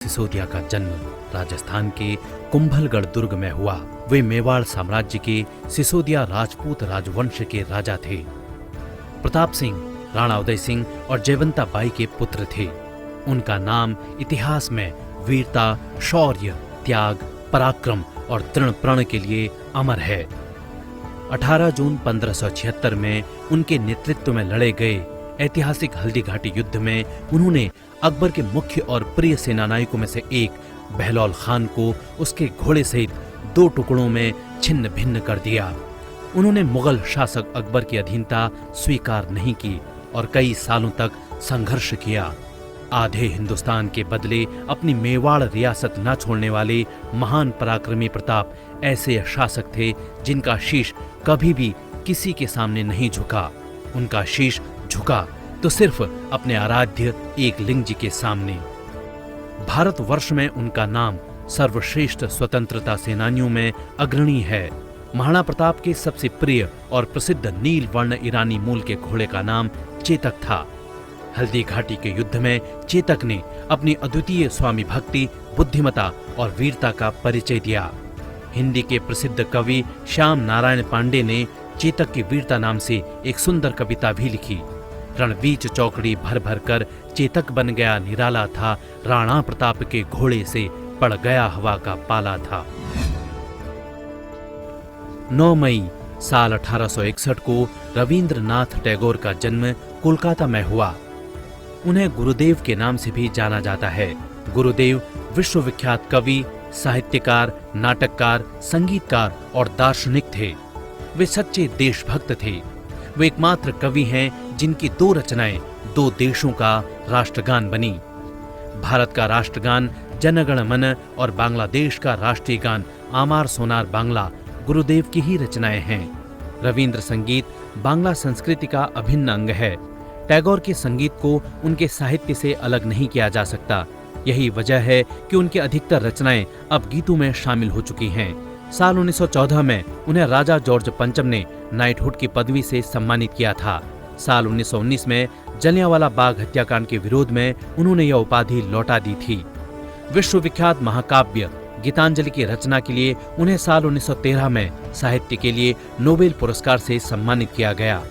सिसोदिया का जन्म राजस्थान के कुंभलगढ़ दुर्ग में हुआ। वे मेवाड़ साम्राज्य के सिसोदिया राजपूत राजवंश के राजा थे। प्रताप सिंह, राणा उदय सिंह और जयवंता बाई के पुत्र थे। उनका नाम इतिहास में वीरता, शौर्य, त्याग, पराक्रम और दृढ़ प्रण के लिए अमर है। 18 जून 1576 में उनके नेतृत्व में लड़े गए ऐतिहासिक हल्दी घाटी युद्ध में उन्होंने अकबर के मुख्य और प्रिय सेनानायकों में से एक बहलौल खान को उसके घोड़े सहित 2 टुकड़ों में छिन्न भिन्न कर दिया। उन्होंने मुगल शासक अकबर की अधीनता स्वीकार नहीं की और कई सालों तक संघर्ष किया। आधे हिंदुस्तान के बदले अपनी मेवाड़ रियासत न छोड़ने वाले महान पराक्रमी प्रताप ऐसे शासक थे जिनका शीश कभी भी किसी के सामने नहीं झुका। उनका शीश झुका तो सिर्फ अपने आराध्य एकलिंग जी के सामने। भारतवर्ष में उनका नाम सर्वश्रेष्ठ स्वतंत्रता सेनानियों में अग्रणी है। महाराणा प्रताप के सबसे प्रिय और प्रसिद्ध नील वर्ण ईरानी मूल के घोड़े का नाम चेतक था। हल्दी घाटी के युद्ध में चेतक ने अपनी अद्वितीय स्वामी भक्ति, बुद्धिमता और वीरता का परिचय दिया। हिंदी के प्रसिद्ध कवि श्याम नारायण पांडे ने चेतक की वीरता नाम से एक सुंदर कविता भी लिखी। रणबीच चौकड़ी भर भर कर चेतक बन गया निराला था, राणा प्रताप के घोड़े से पड़ गया हवा का पाला था। 9 मई साल 1861 को रविंद्रनाथ टैगोर का जन्म कोलकाता में हुआ। उन्हें गुरुदेव के नाम से भी जाना जाता है। गुरुदेव विश्वविख्यात कवि, साहित्यकार, नाटककार, संगीतकार और दार्शनिक थे। वे सच्चे देशभक्त थे। वे एकमात्र कवि हैं जिनकी 2 रचनाएं 2 देशों का राष्ट्रगान बनी। भारत का राष्ट्रगान जन गण मन और बांग्लादेश का राष्ट्रीय गान आमार सोनार बांग्ला गुरुदेव की ही रचनाएं हैं। रविंद्र संगीत बांग्ला संस्कृति का अभिन्न अंग है। टैगोर के संगीत को उनके साहित्य से अलग नहीं किया जा सकता। यही वजह है कि उनकी अधिकतर रचनाएं अब गीतों में शामिल हो चुकी हैं। साल 1914 में उन्हें राजा जॉर्ज पंचम ने नाइटहुड की पदवी से सम्मानित किया था। साल 1919 में जलियांवाला बाग हत्याकांड के विरोध में उन्होंने यह उपाधि लौटा दी थी। विश्वविख्यात महाकाव्य गीतांजलि की रचना के लिए उन्हें साल 1913 में साहित्य के लिए नोबेल पुरस्कार से सम्मानित किया गया।